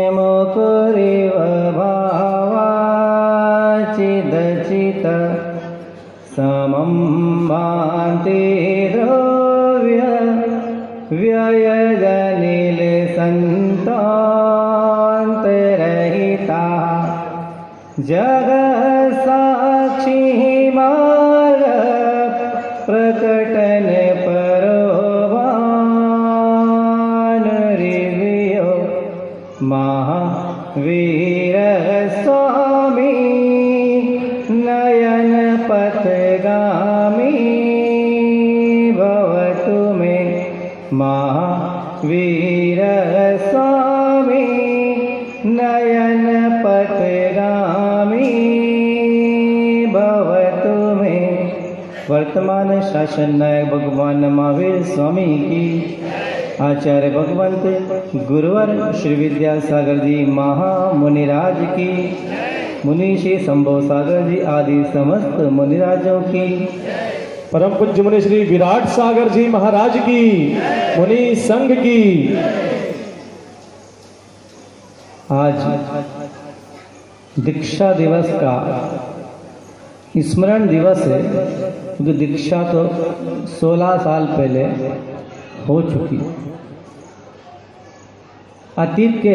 मुकुरिव भावाचिदचित समं भान्ति द्रव्य व्ययजनिलसन्तान्तरहिता जगत्साक्षी मार्ग प्रकटन महावीर स्वामी नयन पथगामी भवतु मे महावीर स्वामी नयन पथगामी भवतु मे। वर्तमान शासन नायक भगवान महावीर स्वामी की, आचार्य भगवंत गुरुवर श्री विद्यासागर जी महामुनिराज की, मुनि श्री संभव सागर जी आदि समस्त मुनिराजों की, परम पूज्य मुनि श्री विराट सागर जी महाराज की, मुनि संघ की। आज दीक्षा दिवस का स्मरण दिवस है, क्योंकि दीक्षा तो 16 साल पहले हो चुकी। अतीत के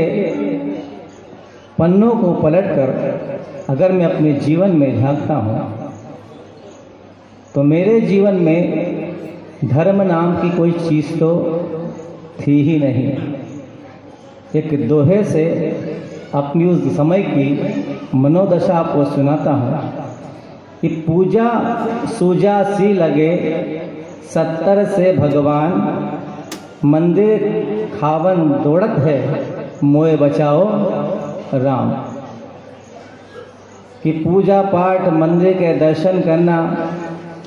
पन्नों को पलटकर अगर मैं अपने जीवन में झांकता हूँ तो मेरे जीवन में धर्म नाम की कोई चीज़ तो थी ही नहीं। एक दोहे से अपनी उस समय की मनोदशा आपको सुनाता हूँ कि पूजा सूजा सी लगे 70 से भगवान, मंदिर खावन दौड़त है मोए बचाओ राम। कि पूजा पाठ मंदिर के दर्शन करना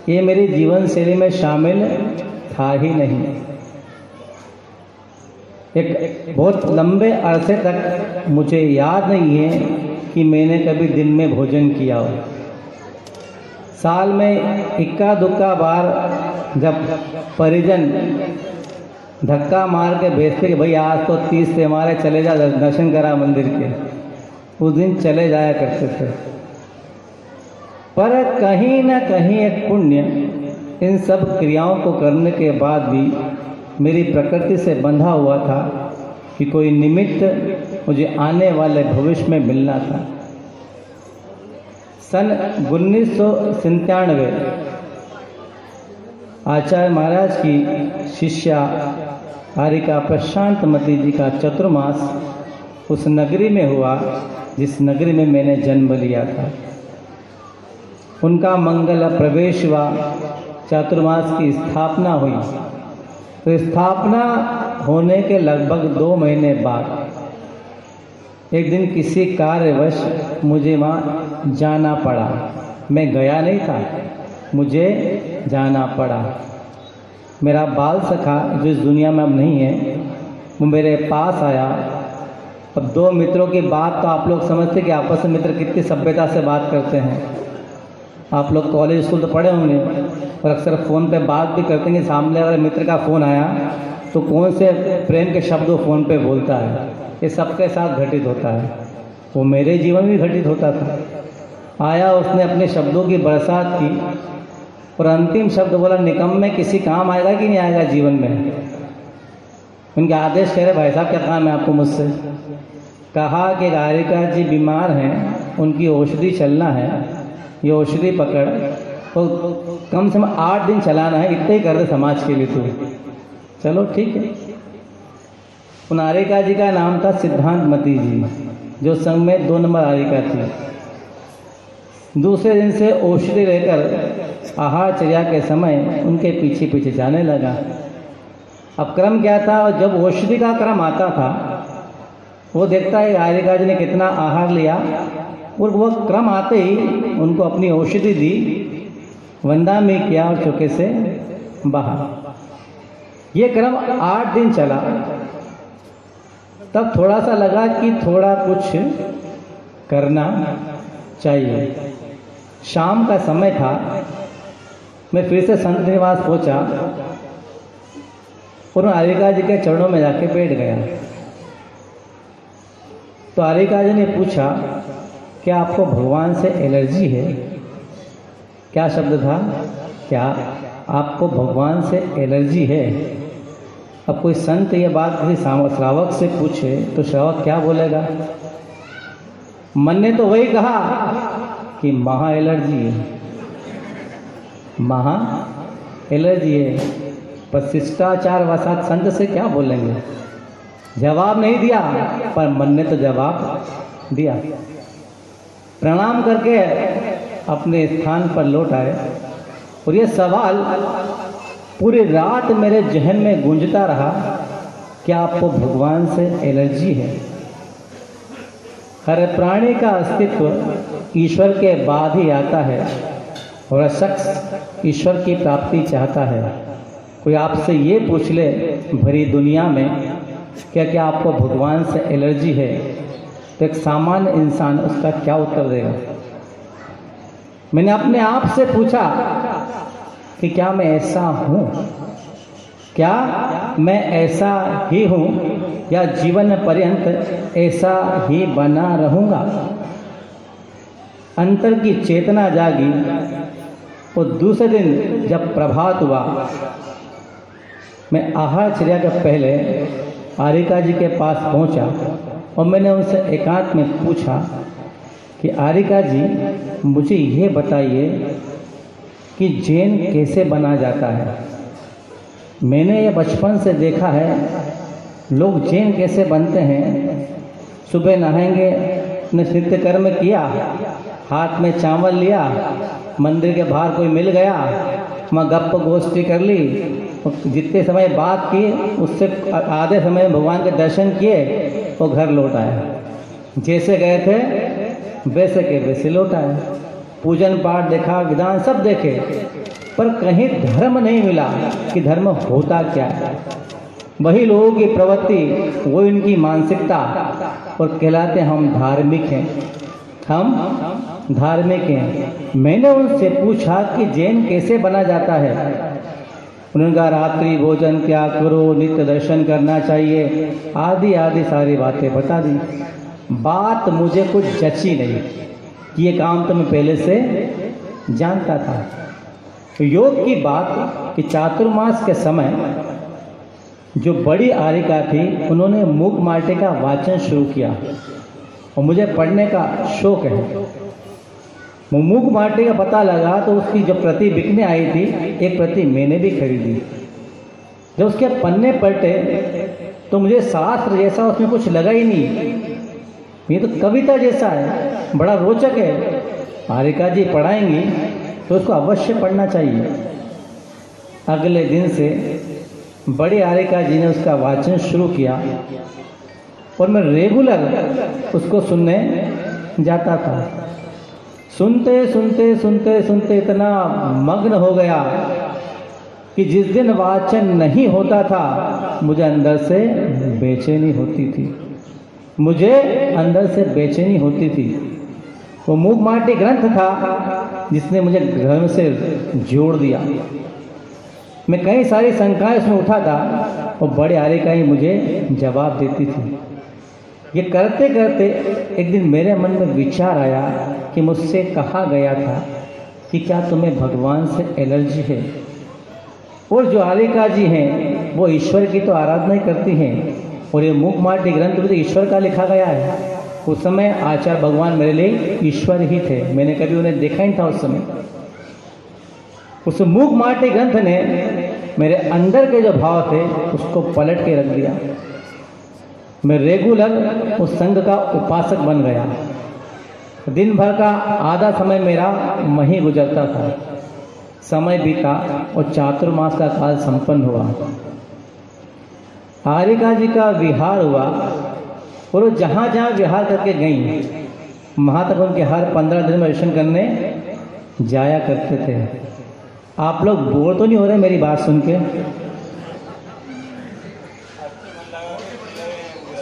ये मेरी जीवन शैली में शामिल था ही नहीं। एक बहुत लंबे अरसे तक मुझे याद नहीं है कि मैंने कभी दिन में भोजन किया हो। साल में इक्का दुक्का बार जब परिजन धक्का मार के भेजते कि भाई आज तो 30 से हमारे चले जा दर्शन करा मंदिर के, उस दिन चले जाया करते थे। पर कहीं ना कहीं एक पुण्य इन सब क्रियाओं को करने के बाद भी मेरी प्रकृति से बंधा हुआ था कि कोई निमित्त मुझे आने वाले भविष्य में मिलना था। सन 1997 आचार्य महाराज की शिष्या हारिका प्रशांतमती जी का चतुर्मास उस नगरी में हुआ जिस नगरी में मैंने जन्म लिया था। उनका मंगल प्रवेश हुआ, चातुर्मास की स्थापना हुई। तो स्थापना होने के लगभग 2 महीने बाद एक दिन किसी कार्यवश मुझे वहाँ जाना पड़ा। मैं गया नहीं था, मुझे जाना पड़ा। मेरा बाल सखा जो इस दुनिया में अब नहीं है, वो मेरे पास आया। अब 2 मित्रों की बात तो आप लोग समझते कि आपस में मित्र कितनी सभ्यता से बात करते हैं। आप लोग कॉलेज स्कूल तो पढ़े होंगे और अक्सर फ़ोन पे बात भी करते हैं कि सामने अगर मित्र का फ़ोन आया तो कौन से प्रेम के शब्द वो फ़ोन पे बोलता है। ये सबके साथ घटित होता है, वो मेरे जीवन में घटित होता था। आया, उसने अपने शब्दों की बरसात की और अंतिम शब्द बोला, निकम में किसी काम आएगा कि नहीं आएगा जीवन में। उनके आदेश कह रहे, भाई साहब क्या काम है आपको मुझसे। कहा कि हारिका जी बीमार हैं, उनकी औषधि चलना है, ये औषधि पकड़ तो कम से कम 8 दिन चलाना है, इतना ही कर दे समाज के लिए तो। चलो ठीक है। उन हारिका जी का नाम था सिद्धांतमती जी, जो संघ में 2 नंबर हारिका थी। दूसरे दिन से औषधि लेकर आहारचर्या के समय उनके पीछे पीछे जाने लगा। अब क्रम क्या था, और जब औषधि का क्रम आता था वो देखता है हारिका जी ने कितना आहार लिया, और वो क्रम आते ही उनको अपनी औषधि दी, वंदा में किया और चौके से बाहर। ये क्रम 8 दिन चला। तब थोड़ा सा लगा कि थोड़ा कुछ करना चाहिए। शाम का समय था, मैं फिर से संत निवास पहुंचा। और आरिका जी के चरणों में जाके बैठ गया। तो आरिका जी ने पूछा, क्या आपको भगवान से एलर्जी है? क्या शब्द था? क्या आपको भगवान से एलर्जी है? अब कोई संत ये बात किसी श्रावक से पूछे तो श्रावक क्या बोलेगा? मन ने तो वही कहा कि महा एलर्जी है, महा एलर्जी है। पर शिष्टाचार वसात संत से क्या बोलेंगे? जवाब नहीं दिया, पर मन ने तो जवाब दिया। प्रणाम करके अपने स्थान पर लौट आए और ये सवाल पूरी रात मेरे जहन में गूंजता रहा, क्या आपको भगवान से एलर्जी है? हर प्राणी का अस्तित्व ईश्वर के बाद ही आता है और शख्स ईश्वर की प्राप्ति चाहता है। कोई आपसे ये पूछ ले भरी दुनिया में क्या आपको भगवान से एलर्जी है, तो एक सामान्य इंसान उसका क्या उत्तर देगा? मैंने अपने आप से पूछा कि क्या मैं ऐसा हूँ? क्या मैं ऐसा ही हूँ या जीवन पर्यंत ऐसा ही बना रहूँगा? अंतर की चेतना जागी और दूसरे दिन जब प्रभात हुआ, मैं आहारचर्या के पहले आरिका जी के पास पहुंचा और मैंने उनसे एकांत में पूछा कि आरिका जी, मुझे ये बताइए कि जैन कैसे बना जाता है? मैंने ये बचपन से देखा है, लोग जैन कैसे बनते हैं। सुबह नहाएंगे, अपने नित्य कर्म किया, हाथ में चावल लिया, मंदिर के बाहर कोई मिल गया, वहाँ गप्प गोष्ठी कर ली, जितने समय बात की उससे आधे समय भगवान के दर्शन किए और घर लौट आए। जैसे गए थे वैसे के वैसे लौट आए। पूजन पाठ देखा, विधान सब देखे, पर कहीं धर्म नहीं मिला कि धर्म होता क्या है। वही लोगों की प्रवृत्ति, वो इनकी मानसिकता, और कहलाते हम धार्मिक हैं, हम धार्मिक हैं। मैंने उनसे पूछा कि जैन कैसे बना जाता है? उन्होंने कहा रात्रि भोजन क्या करो, नित्य दर्शन करना चाहिए, आदि आदि सारी बातें बता दी। बात मुझे कुछ जची नहीं कि ये काम तो मैं पहले से जानता था। योग की बात कि चातुर्मास के समय जो बड़ी आरिका थी, उन्होंने मूक माटे का वाचन शुरू किया और मुझे पढ़ने का शौक है। मूक माटे का पता लगा तो उसकी जो प्रति बिकने आई थी, एक प्रति मैंने भी खरीदी। जब उसके पन्ने पलटे तो मुझे शास्त्र जैसा उसमें कुछ लगा ही नहीं, ये तो कविता जैसा है, बड़ा रोचक है। आरिका जी पढ़ाएंगी तो उसको अवश्य पढ़ना चाहिए। अगले दिन से बड़ी आरिका जी ने उसका वाचन शुरू किया और मैं रेगुलर उसको सुनने जाता था। सुनते सुनते सुनते सुनते इतना मग्न हो गया कि जिस दिन वाचन नहीं होता था, मुझे अंदर से बेचैनी होती थी, मुझे अंदर से बेचैनी होती थी। वो मूक माटी ग्रंथ था जिसने मुझे धर्म से जोड़ दिया। मैं कई सारी शंकाएं उसमें उठा था और बड़े आरिका ही मुझे जवाब देती थी। ये करते करते एक दिन मेरे मन में विचार आया कि मुझसे कहा गया था कि क्या तुम्हें भगवान से एलर्जी है? और जो आरिका जी हैं वो ईश्वर की तो आराधना ही करती हैं, और ये मूक माटी ग्रंथ में तो ईश्वर का लिखा गया है। उस समय आचार्य भगवान मेरे लिए ईश्वर ही थे, मैंने कभी उन्हें देखा ही था उस समय। उस मूक माटी ग्रंथ ने मेरे अंदर के जो भाव थे उसको पलट के रख दिया। मैं रेगुलर उस संघ का उपासक बन गया। दिन भर का आधा समय मेरा वहीं गुजरता था। समय बीता और चातुर्मास का काल संपन्न हुआ। आरिका जी का विहार हुआ और वो जहाँ जहाँ विहार करके गई, वहाँ तक उनके हर 15 दिन में दर्शन करने जाया करते थे। आप लोग बोर तो नहीं हो रहे मेरी बात सुन के?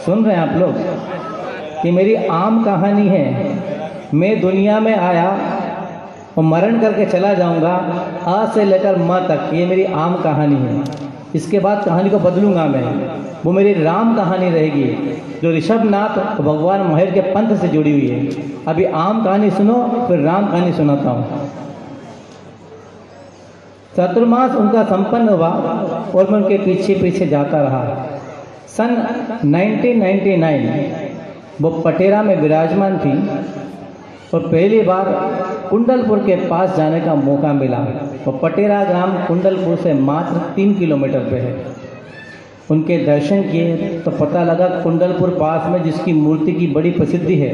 सुन रहे हैं आप लोग कि मेरी आम कहानी है। मैं दुनिया में आया और मरण करके चला जाऊंगा, आ से लेकर म तक, ये मेरी आम कहानी है। इसके बाद कहानी को बदलूंगा मैं, वो मेरी राम कहानी रहेगी जो ऋषभनाथ भगवान महेर के पंथ से जुड़ी हुई है। अभी आम कहानी सुनो, फिर राम कहानी सुनाता हूँ। चातुर्मास उनका संपन्न हुआ और मैं उनके पीछे पीछे जाता रहा। सन 1999 वो पटेरा में विराजमान थी और पहली बार कुंडलपुर के पास जाने का मौका मिला। वो पटेरा ग्राम कुंडलपुर से मात्र 3 किलोमीटर पे है। उनके दर्शन किए तो पता लगा कुंडलपुर पास में जिसकी मूर्ति की बड़ी प्रसिद्धि है।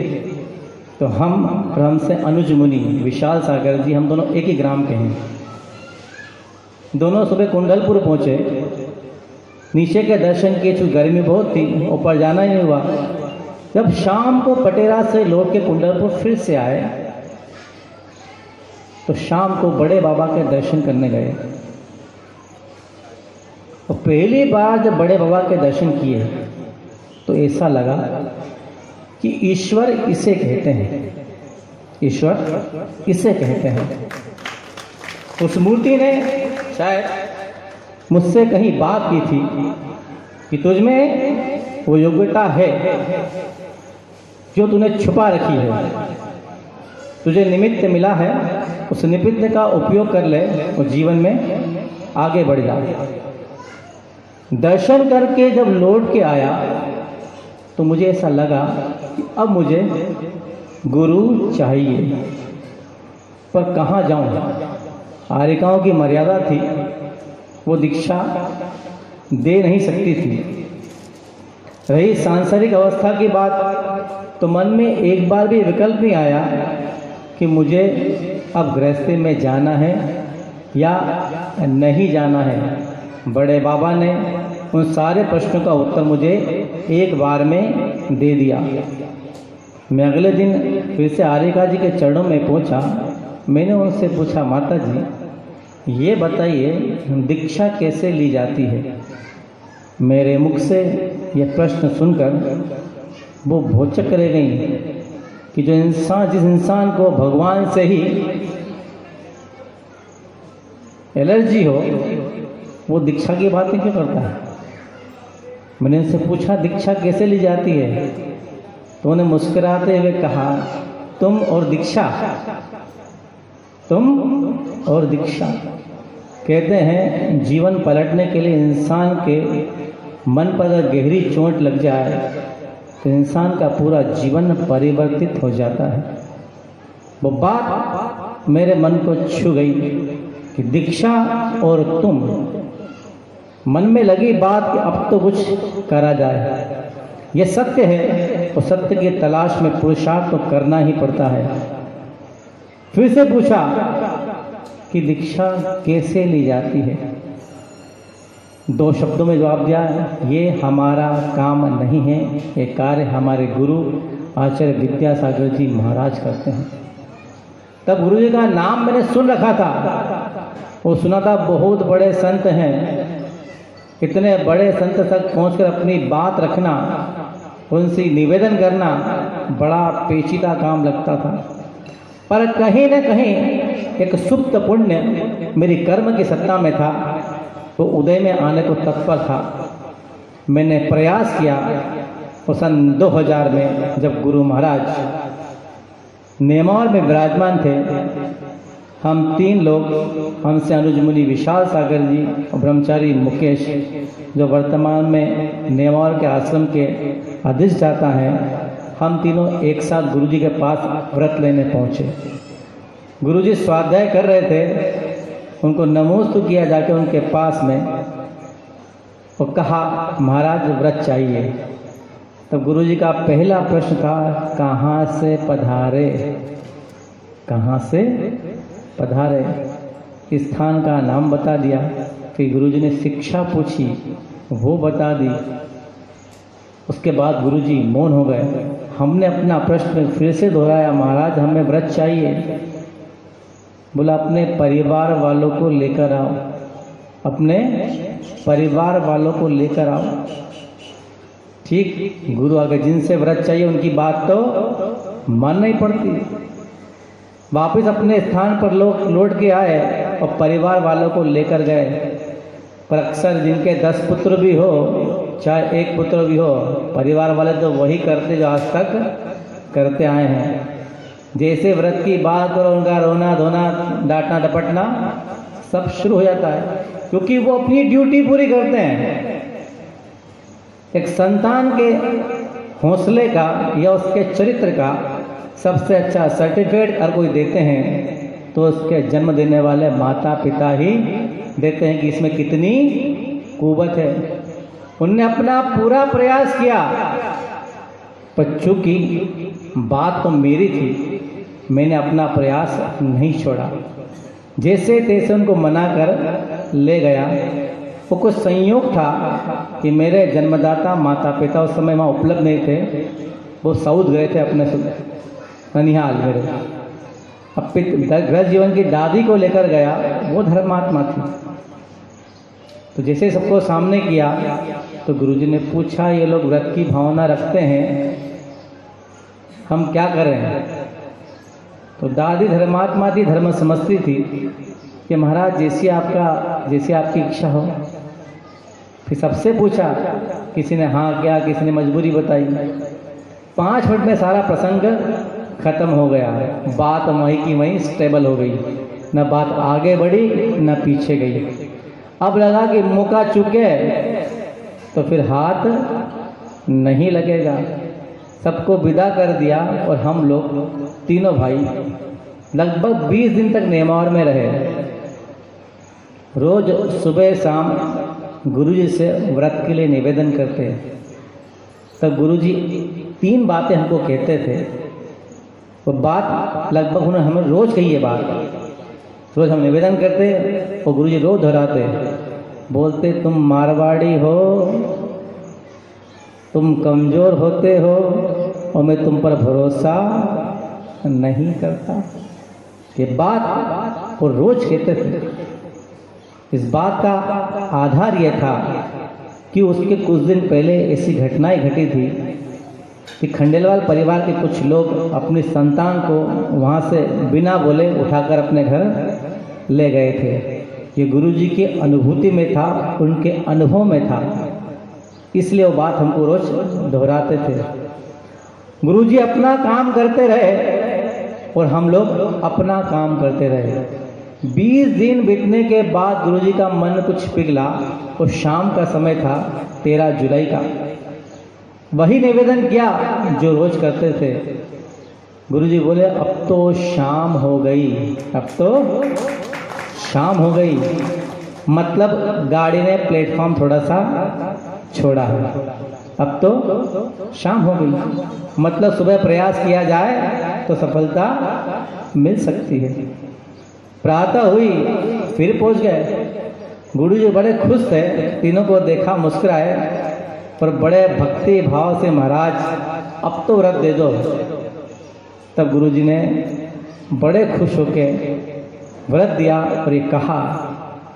तो हम और हमसे अनुज मुनि विशाल सागर जी, हम दोनों एक ही ग्राम के हैं। दोनों सुबह कुंडलपुर पहुंचे, नीचे के दर्शन किए, चूँकि गर्मी बहुत थी ऊपर जाना ही नहीं हुआ। जब शाम को पटेरा से लौट के कुंडलपुर फिर से आए तो शाम को बड़े बाबा के दर्शन करने गए। और पहली बार जब बड़े बाबा के दर्शन किए तो ऐसा लगा कि ईश्वर इसे कहते हैं, ईश्वर इसे कहते हैं। उस मूर्ति ने शायद मुझसे कहीं बात की थी कि तुझमें वो योग्यता है जो तूने छुपा रखी है, तुझे निमित्त मिला है, उस निमित्त का उपयोग कर ले और जीवन में आगे बढ़ जा। दर्शन करके जब लौट के आया तो मुझे ऐसा लगा कि अब मुझे गुरु चाहिए, पर कहाँ जाऊं? आर्यिकाओं की मर्यादा थी, वो दीक्षा दे नहीं सकती थी। रही सांसारिक अवस्था की बात तो मन में एक बार भी विकल्प नहीं आया कि मुझे अब गृहस्थी में जाना है या नहीं जाना है। बड़े बाबा ने उन सारे प्रश्नों का उत्तर मुझे एक बार में दे दिया। मैं अगले दिन फिर से आर्यिका जी के चरणों में पहुंचा। मैंने उनसे पूछा, माता जी ये बताइए दीक्षा कैसे ली जाती है? मेरे मुख से यह प्रश्न सुनकर वो भौचक रह गई कि जिस इंसान को भगवान से ही एलर्जी हो वो दीक्षा की बातें क्यों करता है। मैंने उनसे पूछा दीक्षा कैसे ली जाती है, तो उन्होंने मुस्कुराते हुए कहा, तुम और दीक्षा, तुम और दीक्षा। कहते हैं जीवन पलटने के लिए इंसान के मन पर अगर गहरी चोट लग जाए तो इंसान का पूरा जीवन परिवर्तित हो जाता है। वो बात मेरे मन को छू गई कि दीक्षा और तुम, मन में लगी बात कि अब तो कुछ करा जाए। ये सत्य है और सत्य की तलाश में पुरुषार्थ तो करना ही पड़ता है। फिर से पूछा कि दीक्षा कैसे ली जाती है। 2 शब्दों में जवाब दिया, ये हमारा काम नहीं है, ये कार्य हमारे गुरु आचार्य विद्यासागर जी महाराज करते हैं। तब गुरु जी का नाम मैंने सुन रखा था, वो सुना था बहुत बड़े संत हैं। इतने बड़े संत तक पहुंचकर अपनी बात रखना, उनसे निवेदन करना बड़ा पेचीदा काम लगता था। पर कहीं न कहीं एक सुप्त पुण्य मेरी कर्म की सत्ता में था, वो उदय में आने को तत्पर था। मैंने प्रयास किया और सन 2000 में जब गुरु महाराज नेमावर में विराजमान थे, हम 3 लोग, हमसे अनुज मुनि विशाल सागर जी और ब्रह्मचारी मुकेश, जो वर्तमान में नेमावर के आश्रम के अधिष्ठाता हैं, हम तीनों एक साथ गुरु जी के पास व्रत लेने पहुँचे। गुरु जी स्वाध्याय कर रहे थे, उनको नमोस्तु किया जाके उनके पास में, और कहा महाराज व्रत चाहिए। तब गुरु जी का पहला प्रश्न था, कहाँ से पधारे? कहाँ से पधारे? इस स्थान का नाम बता दिया। फिर गुरु जी ने शिक्षा पूछी, वो बता दी। उसके बाद गुरु जी मौन हो गए। हमने अपना प्रश्न फिर से दोहराया, महाराज हमें व्रत चाहिए। बोला अपने परिवार वालों को लेकर आओ, अपने परिवार वालों को लेकर आओ। ठीक, गुरु आगे जिनसे व्रत चाहिए उनकी बात तो मानना ही पड़ती। वापिस अपने स्थान पर लोग लौट के आए और परिवार वालों को लेकर गए। पर अक्सर जिनके 10 पुत्र भी हो, चाहे एक पुत्र भी हो, परिवार वाले तो वही करते जो आज तक करते आए हैं। जैसे व्रत की बात करो, उनका रोना धोना, डांटना डपटना सब शुरू हो जाता है, क्योंकि वो अपनी ड्यूटी पूरी करते हैं। एक संतान के हौसले का या उसके चरित्र का सबसे अच्छा सर्टिफिकेट अगर कोई देते हैं तो उसके जन्म देने वाले माता पिता ही देते हैं कि इसमें कितनी कुवत है। उनने अपना पूरा प्रयास किया, पर चूंकि बात तो मेरी थी, मैंने अपना प्रयास नहीं छोड़ा। जैसे तैसे उनको मना कर ले गया। वो कुछ संयोग था कि मेरे जन्मदाता माता पिता उस समय वहाँ उपलब्ध नहीं थे, वो साउथ गए थे अपने ननिहाल मेरे। अब गृह जीवन की दादी को लेकर गया, वो धर्मात्मा थी। तो जैसे सबको सामने किया तो गुरुजी ने पूछा, ये लोग व्रत की भावना रखते हैं, हम क्या करें? तो दादी धर्मात्मा थी, धर्म समझती थी कि महाराज जैसी आपकी इच्छा हो। फिर सबसे पूछा, किसी ने हाँ किया, किसी ने मजबूरी बताई। 5 मिनट में सारा प्रसंग खत्म हो गया। बात वहीं की वहीं स्टेबल हो गई, न बात आगे बढ़ी न पीछे गई। अब लगा कि मौका चुके तो फिर हाथ नहीं लगेगा। सबको विदा कर दिया और हम लोग तीनों भाई लगभग 20 दिन तक नेमावर में रहे। रोज सुबह शाम गुरुजी से व्रत के लिए निवेदन करते। तब गुरुजी 3 बातें हमको कहते थे। वो बात लगभग उन्होंने हमें रोज कही है बात। रोज हम निवेदन करते और गुरुजी रोज दोहराते, बोलते तुम मारवाड़ी हो, तुम कमजोर होते हो और मैं तुम पर भरोसा नहीं करता। ये बात वो रोज कहते थे। इस बात का आधार यह था कि उसके कुछ दिन पहले ऐसी घटनाएं घटी थी कि खंडेलवाल परिवार के कुछ लोग अपनी संतान को वहाँ से बिना बोले उठाकर अपने घर ले गए थे। ये गुरुजी की अनुभूति में था, उनके अनुभव में था, इसलिए वो बात हमको रोज दोहराते थे। गुरुजी अपना काम करते रहे और हम लोग अपना काम करते रहे। 20 दिन बीतने के बाद गुरुजी का मन कुछ पिघला और शाम का समय था 13 जुलाई का। वही निवेदन किया जो रोज करते थे। गुरुजी बोले अब तो शाम हो गई, अब तो शाम हो गई। मतलब गाड़ी ने प्लेटफॉर्म थोड़ा सा छोड़ा है, अब तो शाम हो गई। मतलब सुबह प्रयास किया जाए तो सफलता मिल सकती है। प्रातः हुई, फिर पहुंच गए। गुरुजी बड़े खुश थे, तीनों को देखा मुस्कुराए, पर बड़े भक्ति भाव से महाराज अब तो व्रत दे दो। तब गुरुजी ने बड़े खुश होके व्रत दिया और ये कहा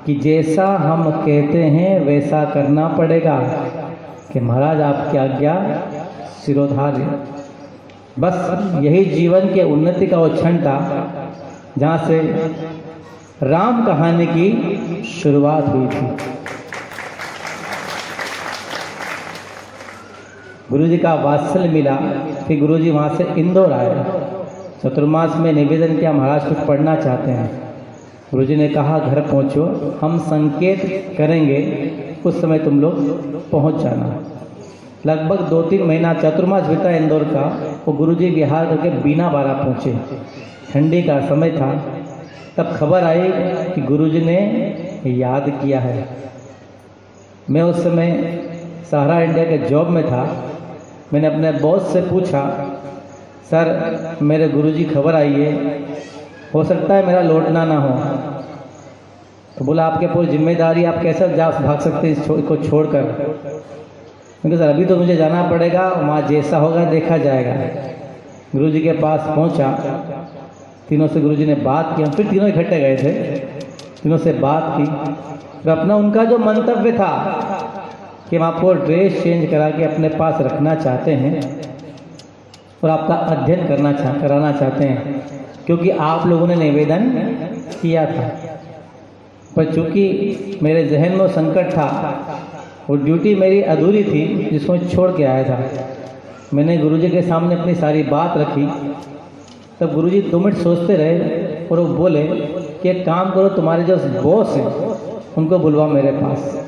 कि जैसा हम कहते हैं वैसा करना पड़ेगा, कि महाराज आपकी आज्ञा सिरोधार्य। बस यही जीवन के उन्नति का वो क्षण था जहाँ से राम कहानी की शुरुआत हुई थी। गुरुजी का वात्सल्य मिला। फिर गुरुजी वहाँ से इंदौर आए। चतुर्मास में निवेदन किया, महाराज कुछ पढ़ना चाहते हैं। गुरुजी ने कहा घर पहुँचो, हम संकेत करेंगे, उस समय तुम लोग पहुँच जाना। लगभग 2-3 महीना चतुर्मास बीता इंदौर का। वो गुरुजी विहार करके बीना बारा पहुँचे। ठंडी का समय था। तब खबर आई कि गुरुजी ने याद किया है। मैं उस समय सहारा इंडिया के जॉब में था। मैंने अपने बॉस से पूछा, सर मेरे गुरुजी खबर आई है, हो सकता है मेरा लौटना ना हो। तो बोला आपके पूरी जिम्मेदारी, आप कैसे भाग सकते हैं इसको छोड़कर। क्योंकि सर अभी तो मुझे जाना पड़ेगा, वहाँ जैसा होगा देखा जाएगा। गुरुजी के पास पहुँचा, तीनों से गुरुजी ने बात की। हम फिर तीनों इकट्ठे गए थे, तीनों से बात की। तो अपना उनका जो मंतव्य था कि हम आपको ड्रेस चेंज करा के अपने पास रखना चाहते हैं और आपका अध्ययन कराना चाहते हैं, क्योंकि आप लोगों ने निवेदन किया था। पर चूंकि मेरे जहन में वो संकट था, वो ड्यूटी मेरी अधूरी थी जिसको मैं छोड़ के आया था। मैंने गुरुजी के सामने अपनी सारी बात रखी। तब गुरुजी 2 मिनट सोचते रहे और वो बोले कि एक काम करो, तुम्हारे जो बॉस हैं उनको बुलवाओ मेरे पास।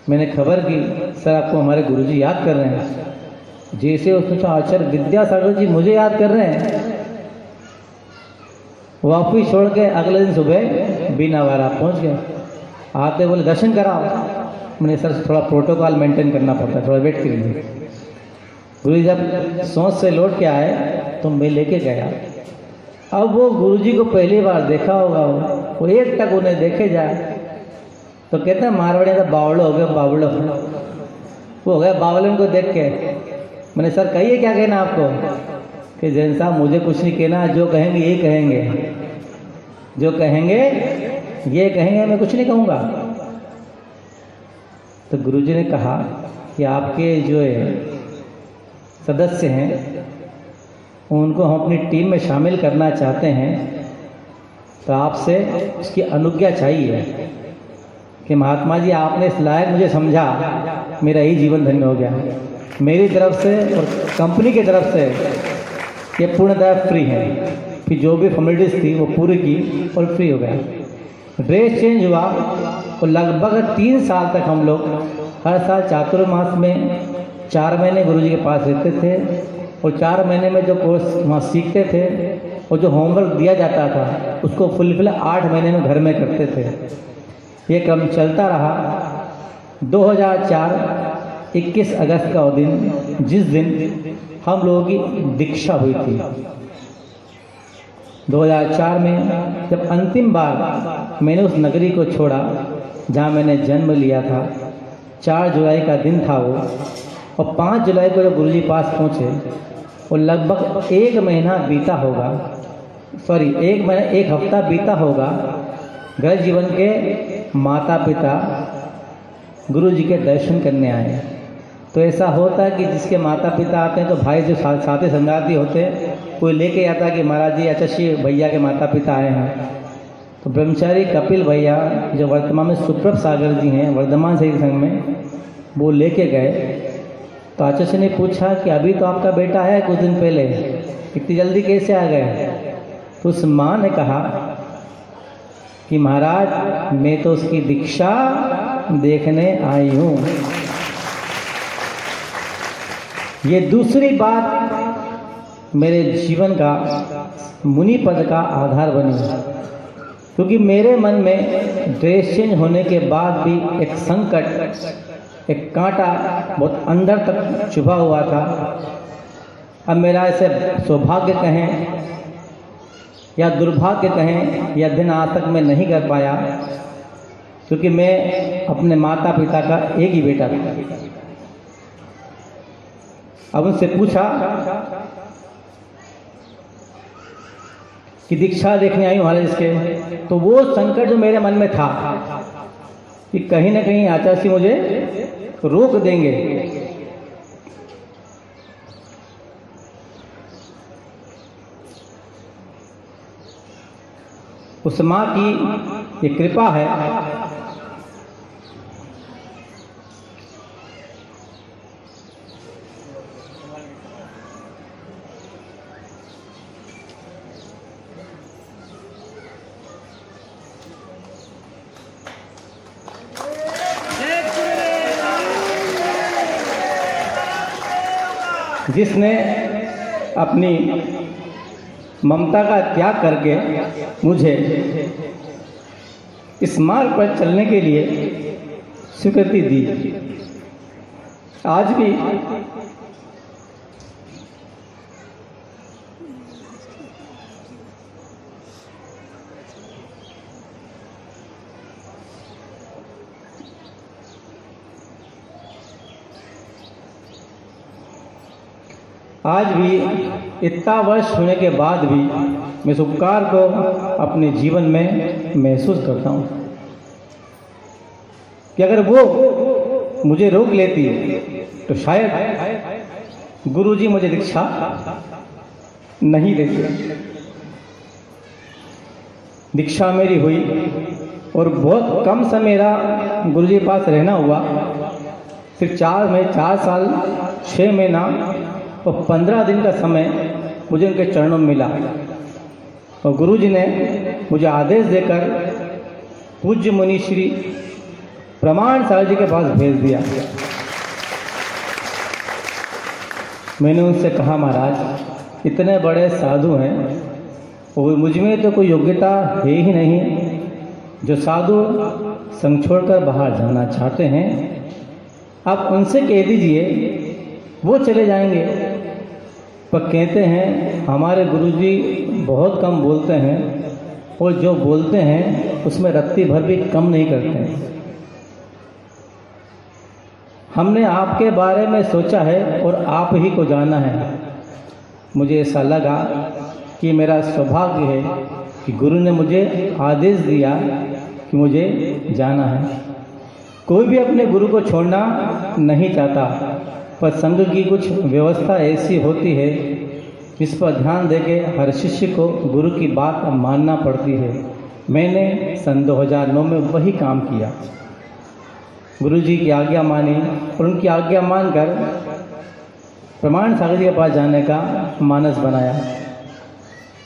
मैंने खबर की, सर आपको हमारे गुरुजी याद कर रहे हैं। जैसे उसने कहा, आचार्य विद्यासागर जी मुझे याद कर रहे हैं। वापिस छोड़ के अगले दिन सुबह बीनावाड़ा पहुंच गए। आते बोले दर्शन कराओ। मैंने सर थोड़ा प्रोटोकॉल मेंटेन करना पड़ता है, थोड़ा वेट करिए। गुरुजी जब सोच से लौट के आए तो मैं लेके गया। अब वो गुरुजी को पहली बार देखा होगा, वो एक टक उन्हें देखे जाए तो कहते हैं मारवाड़ी का बावड़ो हो गया, बावड़ो वो हो गया बावले को देख के। मैंने सर कहिए क्या कहना आपको? कि जैन साहब मुझे कुछ नहीं कहना, जो कहेंगे ये कहेंगे, जो कहेंगे ये कहेंगे, मैं कुछ नहीं कहूँगा। तो गुरुजी ने कहा कि आपके जो सदस्य हैं उनको हम अपनी टीम में शामिल करना चाहते हैं, तो आपसे उसकी अनुज्ञा चाहिए कि महात्मा जी आपने इस लायक मुझे समझा, मेरा ही जीवन धन्य हो गया। मेरी तरफ से और कंपनी की तरफ से ये पूर्णतः फ्री है। फिर जो भी फॉर्मेलिटीज थी वो पूरी की और फ्री हो गया। ड्रेस चेंज हुआ और लगभग 3 साल तक हम लोग हर साल चातुर्मास में 4 महीने गुरुजी के पास रहते थे और 4 महीने में जो कोर्स वहाँ सीखते थे और जो होमवर्क दिया जाता था उसको फुलफिल 8 महीने में घर में करते थे। ये क्रम चलता रहा। 2004 21 अगस्त का वो दिन, जिस दिन हम लोगों की दीक्षा हुई थी। 2004 में जब अंतिम बार मैंने उस नगरी को छोड़ा जहाँ मैंने जन्म लिया था, 4 जुलाई का दिन था वो, और 5 जुलाई को जब गुरुजी पास पहुँचे और लगभग 1 महीना बीता होगा, सॉरी 1 महीना 1 हफ्ता बीता होगा। घर जीवन के माता पिता गुरुजी के दर्शन करने आए। तो ऐसा होता है कि जिसके माता पिता आते हैं तो भाई जो साथी संगाती होते हैं, कोई लेके आता कि महाराज जी अच्छा श्री भैया के माता पिता आए हैं। तो ब्रह्मचारी कपिल भैया जो वर्तमान में सुप्रभ सागर जी हैं वर्धमान शहीद संघ में, वो लेके गए। तो आचार्य ने पूछा कि अभी तो आपका बेटा है, कुछ दिन पहले इतनी जल्दी कैसे आ गए? तो उस माँ ने कहा कि महाराज मैं तो उसकी दीक्षा देखने आई हूँ। ये दूसरी बात मेरे जीवन का मुनि पद का आधार बनी, क्योंकि मेरे मन में ड्रेस चेंज होने के बाद भी एक संकट, एक कांटा बहुत अंदर तक चुभा हुआ था। अब मेरा ऐसे सौभाग्य कहें या दुर्भाग्य कहें, यह दिन आज तक मैं नहीं कर पाया, क्योंकि मैं अपने माता पिता का एक ही बेटा था। अब उनसे पूछा कि दीक्षा देखने आई महाराज इसके, तो वो संकट जो मेरे मन में था कि कहीं ना कहीं आचार्य जी मुझे रोक देंगे। उस माँ की ये कृपा है जिसने अपनी ममता का त्याग करके मुझे इस मार्ग पर चलने के लिए स्वीकृति दी। आज भी इतना वर्ष होने के बाद भी मैं इस उपकार को अपने जीवन में महसूस करता हूँ कि अगर वो मुझे रोक लेती तो शायद गुरुजी मुझे दीक्षा नहीं देते। दीक्षा मेरी हुई और बहुत कम समय मेरा गुरुजी के पास रहना हुआ। सिर्फ 4 साल 6 महीना और 15 दिन का समय मुझे उनके चरणों में मिला। और गुरुजी ने मुझे आदेश देकर पूज्य मुनि श्री प्रमाण सागर जी के पास भेज दिया। मैंने उनसे कहा, महाराज इतने बड़े साधु हैं और मुझ में तो कोई योग्यता है ही नहीं जो साधु संग छोड़कर बाहर जाना चाहते हैं। आप उनसे कह दीजिए, वो चले जाएंगे। पर कहते हैं हमारे गुरुजी बहुत कम बोलते हैं और जो बोलते हैं उसमें रत्ती भर भी कम नहीं करते हैं। हमने आपके बारे में सोचा है और आप ही को जाना है। मुझे ऐसा लगा कि मेरा सौभाग्य है कि गुरु ने मुझे आदेश दिया कि मुझे जाना है। कोई भी अपने गुरु को छोड़ना नहीं चाहता, पर संघ की कुछ व्यवस्था ऐसी होती है जिस पर ध्यान देके हर शिष्य को गुरु की बात मानना पड़ती है। मैंने सन 2009 में वही काम किया। गुरु जी की आज्ञा मानी और उनकी आज्ञा मानकर प्रमाण सागर जी के पास जाने का मानस बनाया।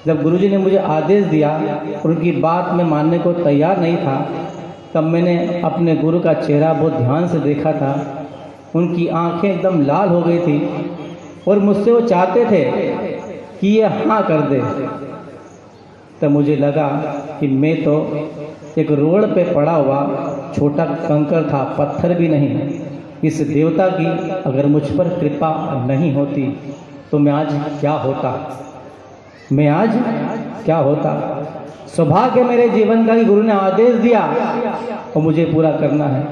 जब गुरु जी ने मुझे आदेश दिया और उनकी बात में मानने को तैयार नहीं था, तब मैंने अपने गुरु का चेहरा बहुत ध्यान से देखा था। उनकी आंखें एकदम लाल हो गई थी और मुझसे वो चाहते थे कि ये हाँ कर दे। तब मुझे लगा कि मैं तो एक रोड पे पड़ा हुआ छोटा कंकर था, पत्थर भी नहीं। इस देवता की अगर मुझ पर कृपा नहीं होती तो मैं आज क्या होता। सौभाग्य मेरे जीवन का कि गुरु ने आदेश दिया और मुझे पूरा करना है।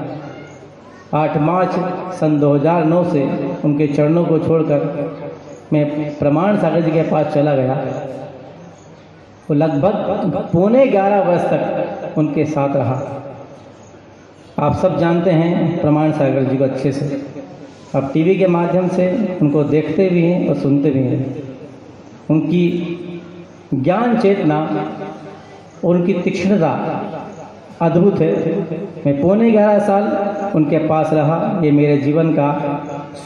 8 मार्च सन 2009 से उनके चरणों को छोड़कर मैं प्रमाण सागर जी के पास चला गया। वो लगभग 11.25 वर्ष तक उनके साथ रहा। आप सब जानते हैं प्रमाण सागर जी को अच्छे से। आप टीवी के माध्यम से उनको देखते भी हैं और सुनते भी हैं। उनकी ज्ञान चेतना और उनकी तीक्ष्णता अद्भुत है। मैं 11.25 साल उनके पास रहा। ये मेरे जीवन का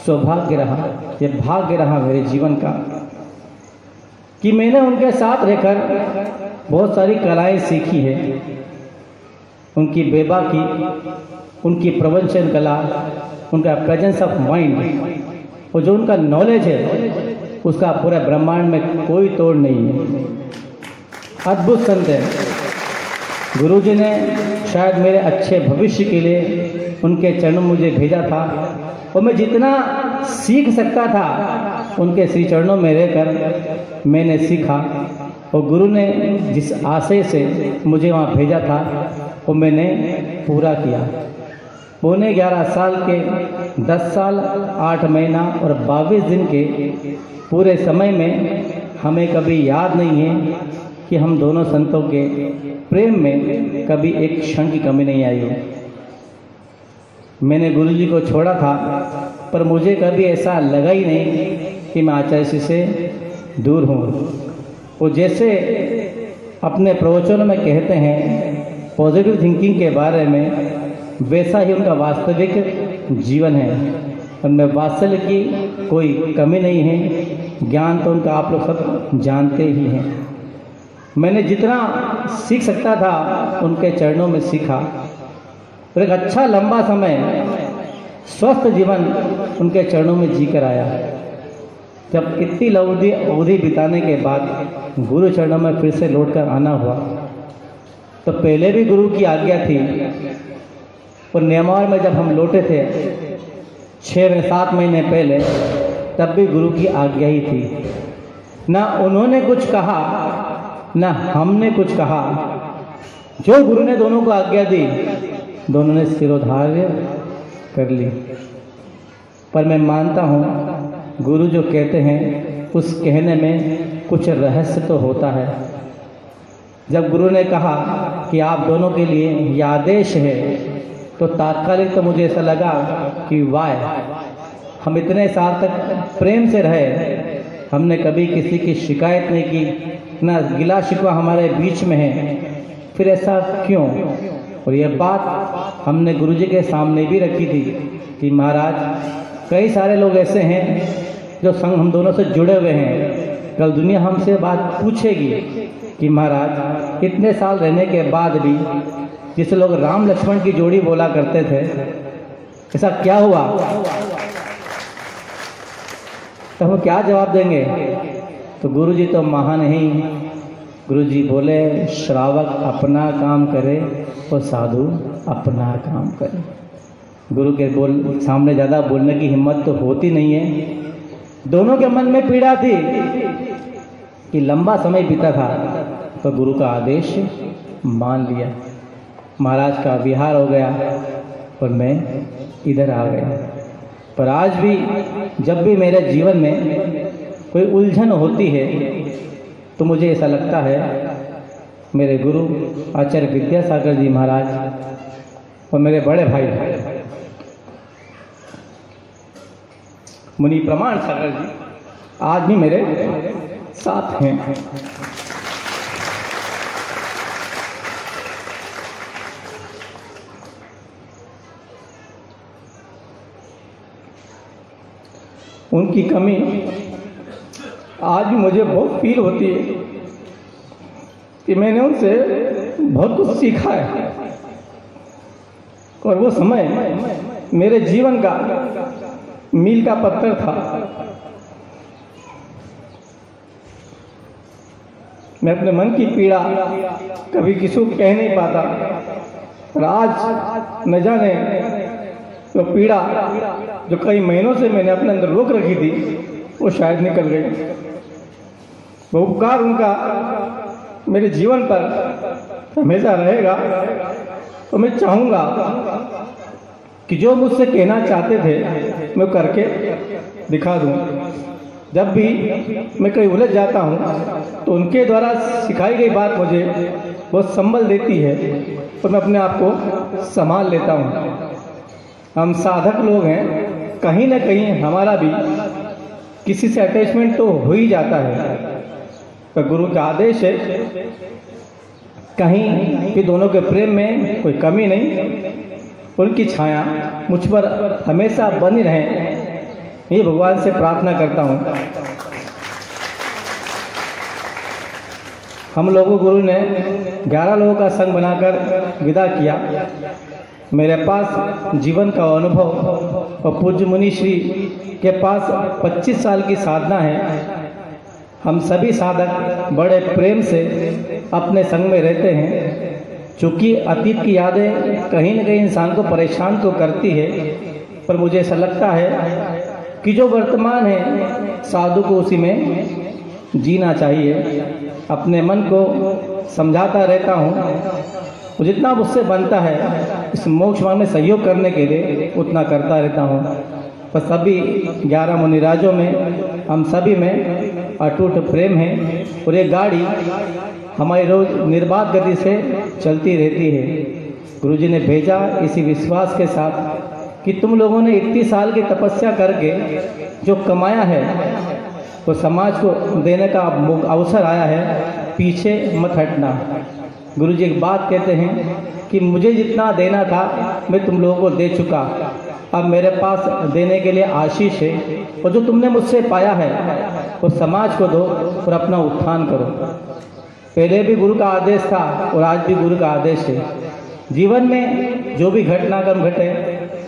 सौभाग्य रहा, ये भाग्य रहा मेरे जीवन का कि मैंने उनके साथ रहकर बहुत सारी कलाएं सीखी है। उनकी बेबाकी, उनकी प्रवचन कला, उनका प्रेजेंस ऑफ माइंड और जो उनका नॉलेज है उसका पूरे ब्रह्मांड में कोई तोड़ नहीं है। अद्भुत संत है। गुरु जी ने शायद मेरे अच्छे भविष्य के लिए उनके चरणों में मुझे भेजा था और मैं जितना सीख सकता था उनके श्री चरणों में रहकर मैंने सीखा। और गुरु ने जिस आशय से मुझे वहाँ भेजा था वो मैंने पूरा किया। 11.25 साल के 10 साल 8 महीना और 22 दिन के पूरे समय में हमें कभी याद नहीं है कि हम दोनों संतों के प्रेम में कभी एक क्षण की कमी नहीं आई है। मैंने गुरु जी को छोड़ा था, पर मुझे कभी ऐसा लगा ही नहीं कि मैं आचार्य जी से दूर हूँ। वो जैसे अपने प्रवचनों में कहते हैं पॉजिटिव थिंकिंग के बारे में, वैसा ही उनका वास्तविक जीवन है। उनमें वात्सल्य की कोई कमी नहीं है। ज्ञान तो उनका आप लोग सब जानते ही हैं। मैंने जितना सीख सकता था उनके चरणों में सीखा और एक अच्छा लंबा समय स्वस्थ जीवन उनके चरणों में जीकर आया। जब इतनी अवधि बिताने के बाद गुरु चरणों में फिर से लौटकर आना हुआ, तो पहले भी गुरु की आज्ञा थी और नेमार में जब हम लौटे थे 6-7 महीने पहले, तब भी गुरु की आज्ञा ही थी। ना उन्होंने कुछ कहा ना हमने कुछ कहा। जो गुरु ने दोनों को आज्ञा दी, दोनों ने सिरोधार्य कर ली। पर मैं मानता हूँ गुरु जो कहते हैं उस कहने में कुछ रहस्य तो होता है। जब गुरु ने कहा कि आप दोनों के लिए यह आदेश है, तो तात्कालिक तो मुझे ऐसा लगा कि वाह, हम इतने साल तक प्रेम से रहे, हमने कभी किसी की शिकायत नहीं की, ना गिला शिकवा हमारे बीच में है, फिर ऐसा क्यों? और यह बात हमने गुरुजी के सामने भी रखी थी कि महाराज कई सारे लोग ऐसे हैं जो संग हम दोनों से जुड़े हुए हैं। कल दुनिया हमसे बात पूछेगी कि महाराज इतने साल रहने के बाद भी जिसे लोग राम लक्ष्मण की जोड़ी बोला करते थे, ऐसा क्या हुआ? तो हम क्या जवाब देंगे? तो गुरुजी तो महान ही। गुरुजी बोले श्रावक अपना काम करे और साधु अपना काम करे। गुरु के सामने ज़्यादा बोलने की हिम्मत तो होती नहीं है। दोनों के मन में पीड़ा थी कि लंबा समय बीता था, तो गुरु का आदेश मान लिया। महाराज का विहार हो गया और मैं इधर आ गया। पर आज भी जब भी मेरे जीवन में कोई उलझन होती है तो मुझे ऐसा लगता है मेरे गुरु आचार्य विद्यासागर जी महाराज और मेरे बड़े भाई मुनि प्रमाण सागर जी आज भी मेरे साथ हैं। उनकी कमी आज भी मुझे बहुत फील होती है कि मैंने उनसे बहुत कुछ सीखा है और वो समय मेरे जीवन का मील का पत्थर था। मैं अपने मन की पीड़ा कभी किसी को कह नहीं पाता, और आज न जाने तो पीड़ा जो कई महीनों से मैंने अपने अंदर रोक रखी थी वो शायद निकल गई। वो उपकार उनका मेरे जीवन पर हमेशा रहेगा। तो मैं चाहूँगा कि जो मुझसे कहना चाहते थे मैं करके दिखा दूँ। जब भी मैं कहीं उलझ जाता हूँ तो उनके द्वारा सिखाई गई बात मुझे बहुत संबल देती है और मैं अपने आप को संभाल लेता हूँ। हम साधक लोग हैं, कहीं ना कहीं हमारा भी किसी से अटैचमेंट तो हो ही जाता है। तो गुरु का आदेश है कहीं कि दोनों के प्रेम में कोई कमी नहीं, उनकी छाया मुझ पर हमेशा बनी रहे, ये भगवान से प्रार्थना करता हूँ। हम लोगों गुरु ने 11 लोगों का संग बनाकर विदा किया। मेरे पास जीवन का अनुभव और पूज्य मुनि श्री के पास 25 साल की साधना है। हम सभी साधक बड़े प्रेम से अपने संग में रहते हैं। चूँकि अतीत की यादें कहीं न कहीं इंसान को परेशान तो करती है, पर मुझे ऐसा लगता है कि जो वर्तमान है साधु को उसी में जीना चाहिए। अपने मन को समझाता रहता हूँ, जितना मुझसे बनता है इस मोक्ष मार्ग में सहयोग करने के लिए उतना करता रहता हूँ। पर सभी 11 मुनिराजों में हम सभी में अटूट प्रेम है और ये गाड़ी हमारी रोज निर्बाध गति से चलती रहती है। गुरुजी ने भेजा इसी विश्वास के साथ कि तुम लोगों ने इतनी साल की तपस्या करके जो कमाया है वो समाज को देने का अवसर आया है, पीछे मत हटना। गुरुजी एक बात कहते हैं कि मुझे जितना देना था मैं तुम लोगों को दे चुका, अब मेरे पास देने के लिए आशीष है, और जो तुमने मुझसे पाया है वो समाज को दो और अपना उत्थान करो। पहले भी गुरु का आदेश था और आज भी गुरु का आदेश है। जीवन में जो भी घटनाक्रम घटे,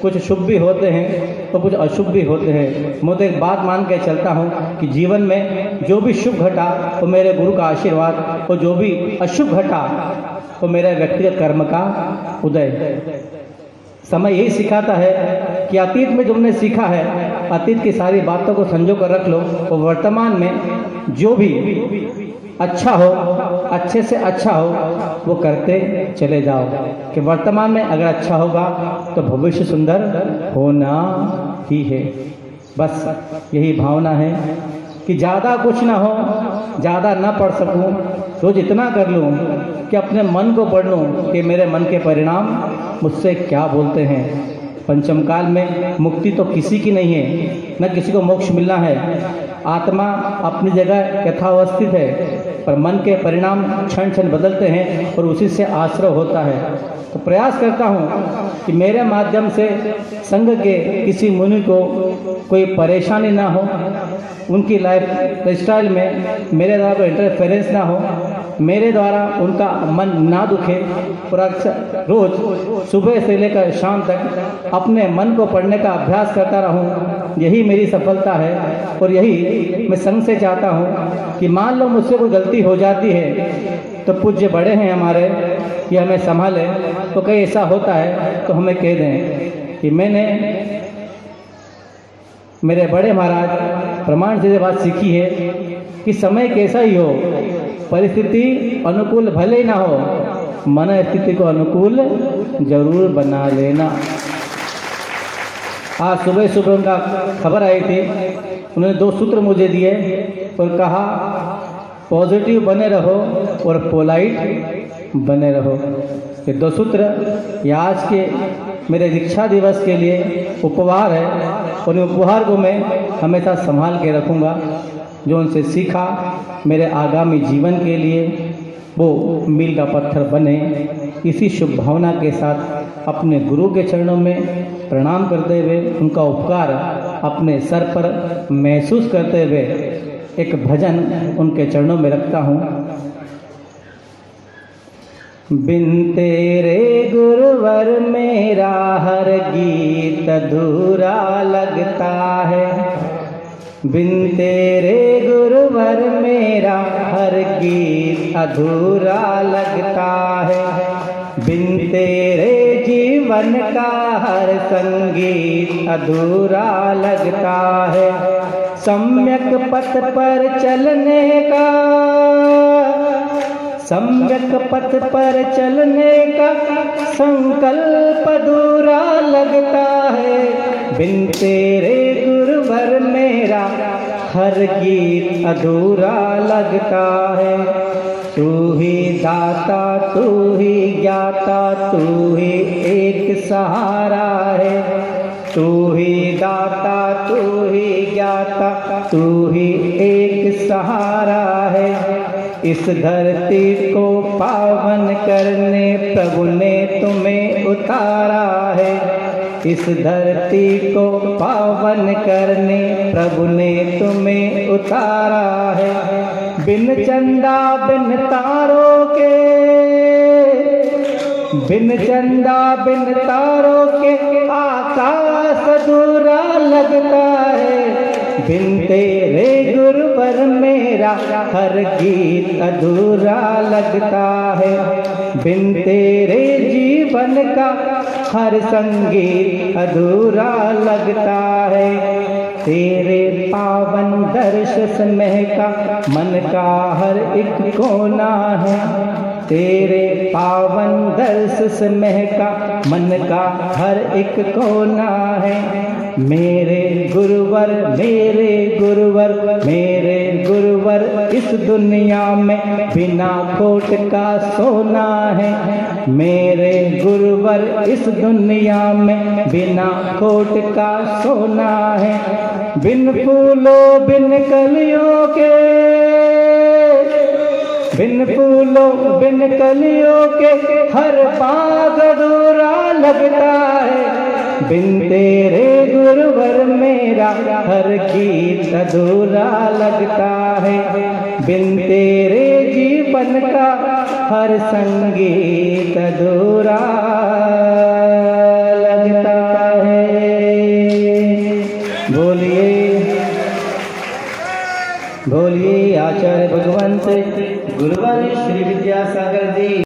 कुछ शुभ भी होते हैं तो कुछ अशुभ भी होते हैं। मैं तो एक बात मान के चलता हूँ कि जीवन में जो भी शुभ घटा वो मेरे गुरु का आशीर्वाद, और जो भी अशुभ घटा वो मेरे व्यक्तिगत कर्म का उदय। समय यही सिखाता है कि अतीत में तुमने सीखा है, अतीत की सारी बातों को संजो कर रख लो, और वर्तमान में जो भी अच्छा हो, अच्छे से अच्छा हो वो करते चले जाओ। कि वर्तमान में अगर अच्छा होगा तो भविष्य सुंदर होना ही है। बस यही भावना है कि ज़्यादा कुछ ना हो, ज़्यादा ना पढ़ सकूं, रोज इतना कर लूं कि अपने मन को पढ़ लूं कि मेरे मन के परिणाम मुझसे क्या बोलते हैं। पंचम काल में मुक्ति तो किसी की नहीं है, न किसी को मोक्ष मिलना है। आत्मा अपनी जगह यथावस्थित है, पर मन के परिणाम क्षण क्षण बदलते हैं और उसी से आश्रय होता है। तो प्रयास करता हूँ कि मेरे माध्यम से संघ के किसी मुनि को कोई परेशानी ना हो, उनकी लाइफ स्टाइल में मेरे द्वारा कोई इंटरफेरेंस ना हो, मेरे द्वारा उनका मन ना दुखे। और अक्सर रोज सुबह से लेकर शाम तक अपने मन को पढ़ने का अभ्यास करता रहूं, यही मेरी सफलता है। और यही मैं संघ से चाहता हूं कि मान लो मुझसे कोई गलती हो जाती है तो पूज्य बड़े हैं हमारे कि हमें संभालें, तो कहीं ऐसा होता है तो हमें कह दें कि मैंने मेरे बड़े महाराज प्रमाण से बात सीखी है कि समय कैसा ही हो, परिस्थिति अनुकूल भले ही ना हो, मन स्थिति को अनुकूल जरूर बना लेना। आज सुबह सुबह उनका खबर आई थी, उन्होंने 2 सूत्र मुझे दिए और कहा पॉजिटिव बने रहो और पोलाइट बने रहो। ये 2 सूत्र ये आज के मेरे दीक्षा दिवस के लिए उपहार है और इस उपहार को मैं हमेशा संभाल के रखूँगा। जो उनसे सीखा मेरे आगामी जीवन के लिए वो मील का पत्थर बने। इसी शुभ भावना के साथ अपने गुरु के चरणों में प्रणाम करते हुए उनका उपकार अपने सर पर महसूस करते हुए एक भजन उनके चरणों में रखता हूँ। बिन तेरे गुरुवर मेरा हर गीत अधूरा लगता है, बिन तेरे गुरुवर मेरा हर गीत अधूरा लगता है, बिन तेरे जीवन का हर संगीत अधूरा लगता है। सम्यक पथ पर चलने का, सम्यक पथ पर चलने का संकल्प अधूरा लगता है, बिन तेरे गुरुवर मेरा हर गीत अधूरा लगता है। तू ही दाता, तू ही ज्ञाता, तू ही एक सहारा है, तू ही दाता, तू ही ज्ञाता, तू ही एक सहारा है। इस धरती को पावन करने प्रभु ने तुम्हें उतारा है, इस धरती को पावन करने प्रभु ने तुम्हें उतारा है। बिन चंदा बिन तारों के, बिन चंदा बिन तारों के आकाश अधूरा लगता है, बिन तेरे गुरुवर मेरा हर गीत अधूरा लगता है, बिन तेरे जीवन का हर संगीत अधूरा लगता है। तेरे पावन दर्श से महका मन का हर एक कोना है, तेरे पावन दर्श से महका मन का हर एक कोना है। मेरे गुरुवर, मेरे गुरुवर, मेरे गुरुवर इस दुनिया में बिना खोट का सोना है, मेरे गुरुवर इस दुनिया में बिना खोट का सोना है। बिन फूलों बिन कलियों के, बिन फूलों बिन कलियों के हर बाग अधूरा लगता है, बिन तेरे गुरुवर मेरा हर गीत अधूरा लगता है, बिन तेरे जीवन का हर संगीत अधूरा लगता है। बोलिए बोलिए आचार्य भगवंत गुरुवर श्री विद्यासागर जी।